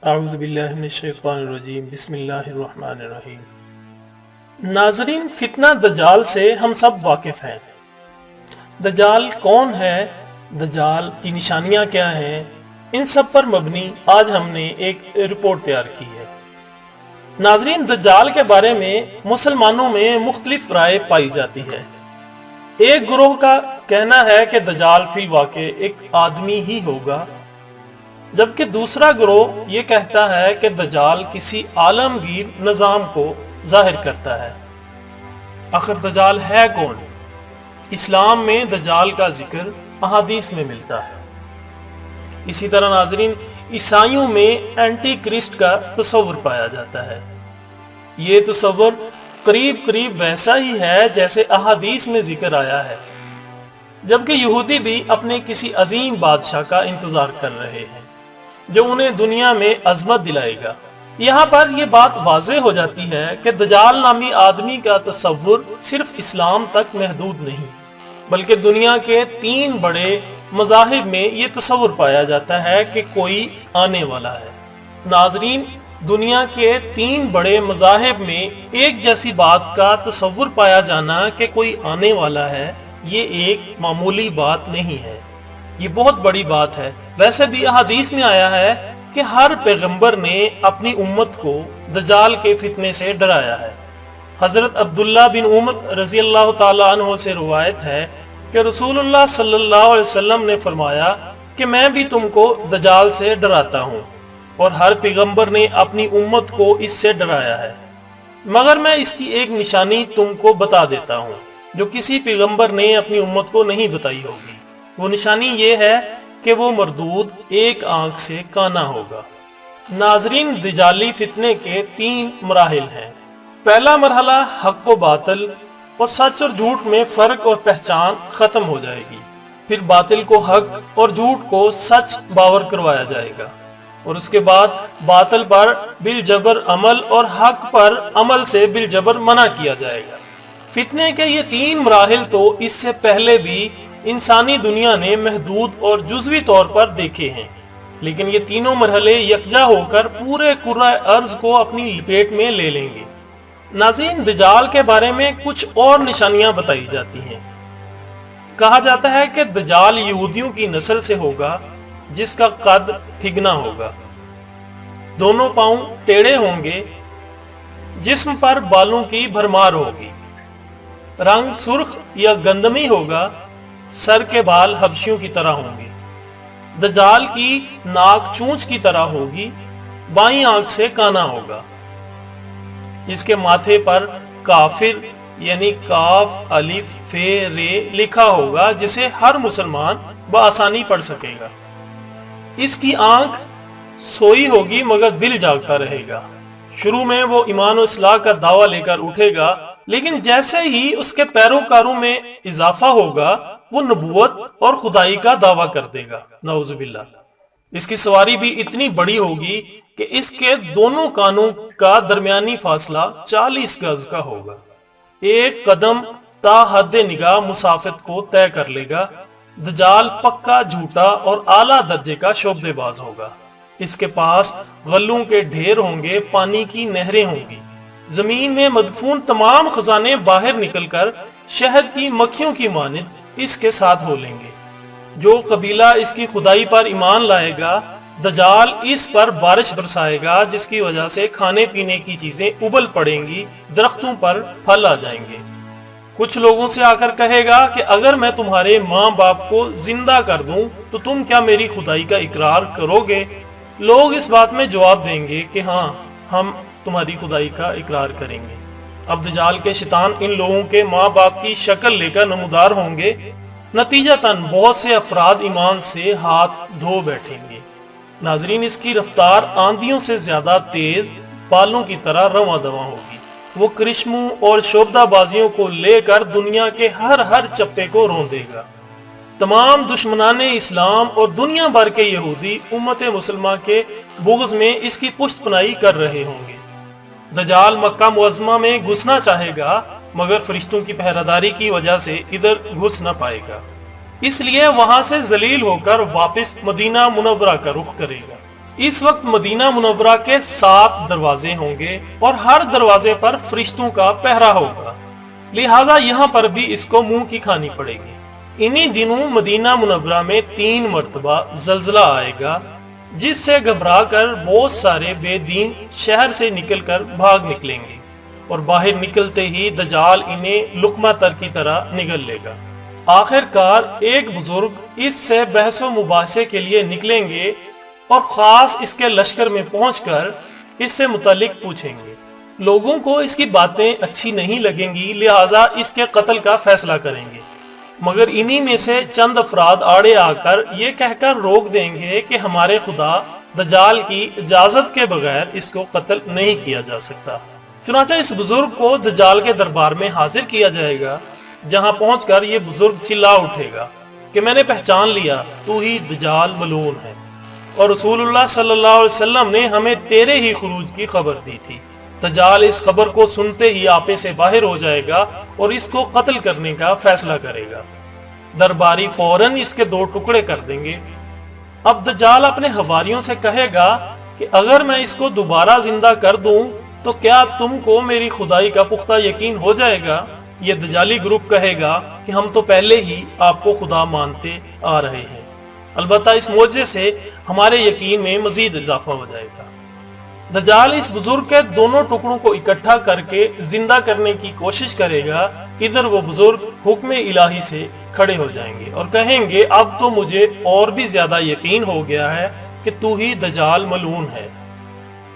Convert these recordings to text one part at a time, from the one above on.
اعوذ باللہ من الشیطان الرجیم، بسم اللہ الرحمن الرحیم۔ ناظرین، فتنہ دجال سے ہم سب واقف ہیں۔ دجال کون ہے، دجال کی نشانیاں کیا ہیں، ان سب پر مبنی آج ہم نے ایک رپورٹ تیار کی ہے۔ ناظرین، دجال کے بارے میں مسلمانوں میں مختلف رائے پائی جاتی ہے۔ ایک گروہ کا کہنا ہے کہ دجال فی الواقع ایک آدمی ہی ہوگا، جبکہ دوسرا گروہ یہ کہتا ہے کہ دجال کسی عالمگیر نظام کو ظاہر کرتا ہے۔ آخر دجال ہے کون؟ اسلام میں دجال کا ذکر احادیث میں ملتا ہے۔ اسی طرح ناظرین، عیسائیوں میں اینٹی کرسٹ کا تصور پایا جاتا ہے۔ یہ تصور قریب ویسا ہی ہے جیسے احادیث میں ذکر آیا ہے، جبکہ یہودی بھی اپنے کسی عظیم بادشاہ کا انتظار کر رہے ہیں جو انہیں دنیا میں عظمت دلائے گا۔ یہاں پر یہ بات واضح ہو جاتی ہے کہ دجال نامی آدمی کا تصور صرف اسلام تک محدود نہیں، بلکہ دنیا کے 3 بڑے مذاہب میں یہ تصور پایا جاتا ہے کہ کوئی آنے والا ہے۔ ناظرین، دنیا کے 3 بڑے مذاہب میں ایک جیسی بات کا تصور پایا جانا کہ کوئی آنے والا ہے، یہ ایک معمولی بات نہیں ہے، یہ بہت بڑی بات ہے۔ ویسے بھی احادیث میں آیا ہے کہ ہر پیغمبر نے اپنی امت کو دجال کے فتنے سے ڈرایا ہے۔ حضرت عبداللہ بن عمر رضی اللہ تعالیٰ عنہ سے روایت ہے کہ رسول اللہ صلی اللہ علیہ وسلم نے فرمایا کہ میں بھی تم کو دجال سے ڈراتا ہوں، اور ہر پیغمبر نے اپنی امت کو اس سے ڈرایا ہے، مگر میں اس کی ایک نشانی تم کو بتا دیتا ہوں جو کسی پیغمبر نے اپنی امت کو نہیں بتائی ہوگی۔ وہ نشانی یہ ہے کہ وہ مردود ایک آنکھ سے کانا ہوگا۔ ناظرین، دجالی فتنے کے 3 مراحل ہیں۔ پہلا مرحلہ حق و باطل اور سچ اور جھوٹ میں فرق اور پہچان ختم ہو جائے گی۔ پھر باطل کو حق اور جھوٹ کو سچ باور کروایا جائے گا، اور اس کے بعد باطل پر بالجبر عمل اور حق پر عمل سے بالجبر منع کیا جائے گا۔ فتنے کے یہ 3 مراحل تو اس سے پہلے بھی انسانی دنیا نے محدود اور جزوی طور پر دیکھے ہیں، لیکن یہ تینوں مرحلے یکجا ہو کر پورے کرۂ ارض کو اپنی لپیٹ میں لے لیں گے۔ ناظرین، دجال کے بارے میں کچھ اور نشانیاں بتائی جاتی ہیں۔ کہا جاتا ہے کہ دجال یہودیوں کی نسل سے ہوگا جس کا قد ٹھگنا ہوگا، دونوں پاؤں ٹیڑھے ہوں گے، جسم پر بالوں کی بھرمار ہوگی، رنگ سرخ یا گندمی ہوگا، سر کے بال حبشیوں کی طرح ہوں گے، دجال کی ناک چونچ کی طرح ہوگی، بائیں آنکھ سے کانا ہوگا، اس کے ماتھے پر کافر یعنی کاف الف فے رے لکھا ہوگا جسے ہر مسلمان بآسانی پڑھ سکے گا۔ اس کی آنکھ سوئی ہوگی مگر دل جاگتا رہے گا۔ شروع میں وہ ایمان و اصلاح کا دعویٰ لے کر اٹھے گا، لیکن جیسے ہی اس کے پیروکاروں میں اضافہ ہوگا وہ نبوت اور خدائی کا دعویٰ کر دے گا، نعوذ باللہ۔ اس کی سواری بھی اتنی بڑی ہوگی کہ اس کے دونوں کانوں کا درمیانی فاصلہ 40 گز کا ہوگا۔ ایک قدم تا حد نگاہ مسافت کو طے کر لے گا۔ دجال پکا جھوٹا اور اعلیٰ درجے کا شعبدے باز ہوگا۔ اس کے پاس غلوں کے ڈھیر ہوں گے، پانی کی نہریں ہوں گی، زمین میں مدفون تمام خزانے باہر نکل کر شہد کی مکھیوں کی مانند اس کے ساتھ ہو لیں گے۔ جو قبیلہ اس کی خدائی پر ایمان لائے گا، دجال اس پر بارش برسائے گا جس کی وجہ سے کھانے پینے کی چیزیں ابل پڑیں گی، درختوں پر پھل آ جائیں گے۔ کچھ لوگوں سے آ کر کہے گا کہ اگر میں تمہارے ماں باپ کو زندہ کر دوں تو تم کیا میری خدائی کا اقرار کرو گے؟ لوگ اس بات میں جواب دیں گے کہ ہاں، ہم تمہاری خدائی کا اقرار کریں گے۔ اب دجال کے شیطان ان لوگوں کے ماں باپ کی شکل لے کر نمودار ہوں گے، نتیجتاً بہت سے افراد ایمان سے ہاتھ دھو بیٹھیں گے۔ ناظرین، اس کی رفتار آندھیوں سے زیادہ تیز بالوں کی طرح رواں دواں ہوگی۔ وہ کرشموں اور شعبدہ بازیوں کو لے کر دنیا کے ہر چپے کو روندے گا۔ تمام دشمنان اسلام اور دنیا بھر کے یہودی امت مسلمہ کے بغض میں اس کی پشت پناہی کر رہے ہوں گے۔ دجال مکہ معظمہ میں گھسنا چاہے گا مگر فرشتوں کی پہراداری کی وجہ سے ادھر گھس نہ پائے گا، اس لیے وہاں سے ذلیل ہو کر واپس مدینہ منورہ کا رخ کرے گا۔ اس وقت مدینہ منورہ کے 7 دروازے ہوں گے اور ہر دروازے پر فرشتوں کا پہرا ہوگا، لہٰذا یہاں پر بھی اس کو منہ کی کھانی پڑے گی۔ انہی دنوں مدینہ منورہ میں 3 مرتبہ زلزلہ آئے گا، جس سے گھبرا کر بہت سارے بے دین شہر سے نکل کر بھاگ نکلیں گے، اور باہر نکلتے ہی دجال انہیں لقمہ تر کی طرح نگل لے گا۔ آخر کار ایک بزرگ اس سے بحث و مباحثے کے لیے نکلیں گے اور خاص اس کے لشکر میں پہنچ کر اس سے متعلق پوچھیں گے۔ لوگوں کو اس کی باتیں اچھی نہیں لگیں گی، لہٰذا اس کے قتل کا فیصلہ کریں گے، مگر انہی میں سے چند افراد آڑے آ کر یہ کہہ کر روک دیں گے کہ ہمارے خدا دجال کی اجازت کے بغیر اس کو قتل نہیں کیا جا سکتا۔ چنانچہ اس بزرگ کو دجال کے دربار میں حاضر کیا جائے گا، جہاں پہنچ کر یہ بزرگ چلا اٹھے گا کہ میں نے پہچان لیا، تو ہی دجال ملعون ہے، اور رسول اللہ صلی اللہ علیہ وسلم نے ہمیں تیرے ہی خروج کی خبر دی تھی۔ دجال اس خبر کو سنتے ہی آپے سے باہر ہو جائے گا اور اس کو قتل کرنے کا فیصلہ کرے گا۔ درباری فوراً اس کے 2 ٹکڑے کر دیں گے۔ اب دجال اپنے حواریوں سے کہے گا کہ اگر میں اس کو دوبارہ زندہ کر دوں تو کیا تم کو میری خدائی کا پختہ یقین ہو جائے گا؟ یہ دجالی گروپ کہے گا کہ ہم تو پہلے ہی آپ کو خدا مانتے آ رہے ہیں، البتہ اس معجزے سے ہمارے یقین میں مزید اضافہ ہو جائے گا۔ دجال اس بزرگ کے دونوں ٹکڑوں کو اکٹھا کر کے زندہ کرنے کی کوشش کرے گا۔ ادھر وہ بزرگ حکم الہی سے کھڑے ہو جائیں گے اور کہیں گے اب تو مجھے اور بھی زیادہ یقین ہو گیا ہے کہ تو ہی دجال ملعون ہے۔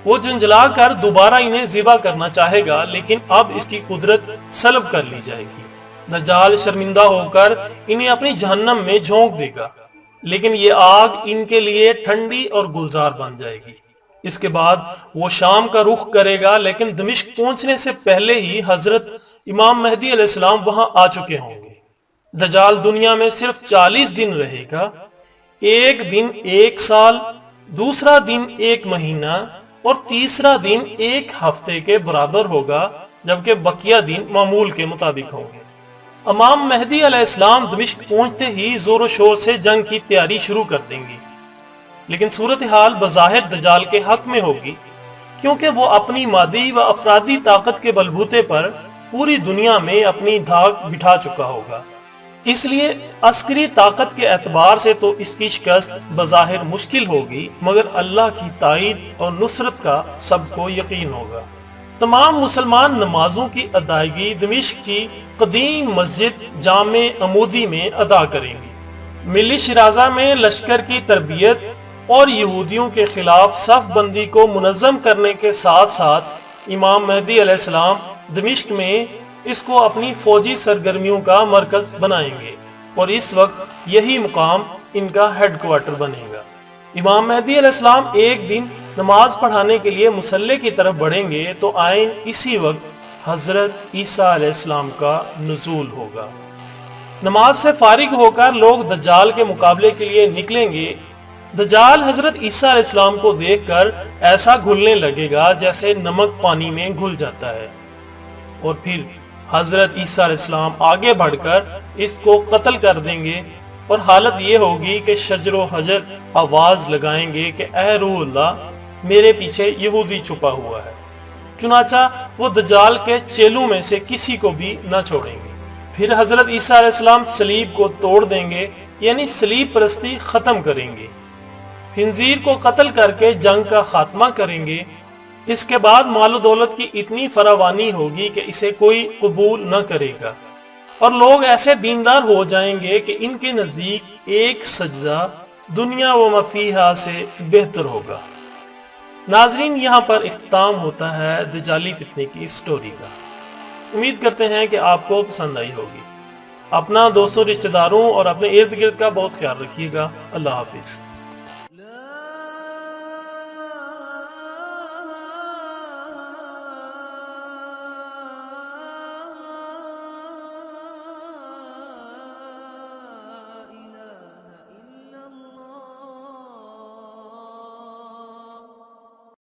وہ جھنجھلا کر دوبارہ انہیں ذبح کرنا چاہے گا، لیکن اب اس کی قدرت سلب کر لی جائے گی۔ دجال شرمندہ ہو کر انہیں اپنی جہنم میں جھونک دے گا، لیکن یہ آگ ان کے لیے ٹھنڈی اور گلزار بن جائے گی۔ اس کے بعد وہ شام کا رخ کرے گا، لیکن دمشق پہنچنے سے پہلے ہی حضرت امام مہدی علیہ السلام وہاں آ چکے ہوں گے۔ دجال دنیا میں صرف 40 دن رہے گا، ایک دن 1 سال، دوسرا دن 1 مہینہ اور تیسرا دن 1 ہفتے کے برابر ہوگا، جبکہ بقیہ دن معمول کے مطابق ہوں گے۔ امام مہدی علیہ السلام دمشق پہنچتے ہی زور و شور سے جنگ کی تیاری شروع کر دیں گے، لیکن صورتحال بظاہر دجال کے حق میں ہوگی، کیونکہ وہ اپنی مادی و افرادی طاقت کے بلبوتے پر پوری دنیا میں اپنی دھاک بٹھا چکا ہوگا۔ اس لیے عسکری طاقت کے اعتبار سے تو اس کی شکست بظاہر مشکل ہوگی، مگر اللہ کی تائید اور نصرت کا سب کو یقین ہوگا۔ تمام مسلمان نمازوں کی ادائیگی دمشق کی قدیم مسجد جامع عمودی میں ادا کریں گے۔ ملی شرازہ میں لشکر کی تربیت اور یہودیوں کے خلاف صف بندی کو منظم کرنے کے ساتھ ساتھ امام مہدی علیہ السلام دمشق میں اس کو اپنی فوجی سرگرمیوں کا مرکز بنائیں گے، اور اس وقت یہی مقام ان کا ہیڈ کوارٹر بنے گا۔ امام مہدی علیہ السلام ایک دن نماز پڑھانے کے لیے مصلی کی طرف بڑھیں گے تو عین اسی وقت حضرت عیسیٰ علیہ السلام کا نزول ہوگا۔ نماز سے فارغ ہو کر لوگ دجال کے مقابلے کے لیے نکلیں گے۔ دجال حضرت عیسیٰ علیہ السلام کو دیکھ کر ایسا گھلنے لگے گا جیسے نمک پانی میں گھل جاتا ہے، اور پھر حضرت عیسیٰ علیہ السلام آگے بڑھ کر اس کو قتل کر دیں گے، اور حالت یہ ہوگی کہ شجر و حجر آواز لگائیں گے کہ اے روح اللہ، میرے پیچھے یہودی چھپا ہوا ہے۔ چنانچہ وہ دجال کے چیلوں میں سے کسی کو بھی نہ چھوڑیں گے۔ پھر حضرت عیسیٰ علیہ السلام صلیب کو توڑ دیں گے، یعنی صلیب پرستی ختم کریں گے، خنزیر کو قتل کر کے جنگ کا خاتمہ کریں گے۔ اس کے بعد مال و دولت کی اتنی فراوانی ہوگی کہ اسے کوئی قبول نہ کرے گا، اور لوگ ایسے دیندار ہو جائیں گے کہ ان کے نزدیک ایک سجدہ دنیا و مفیہا سے بہتر ہوگا۔ ناظرین، یہاں پر اختتام ہوتا ہے دجالی فتنے کی سٹوری کا۔ امید کرتے ہیں کہ آپ کو پسند آئی ہوگی۔ اپنا دوستوں، رشتہ داروں اور اپنے ارد گرد کا بہت خیال رکھیے گا۔ اللہ حافظ۔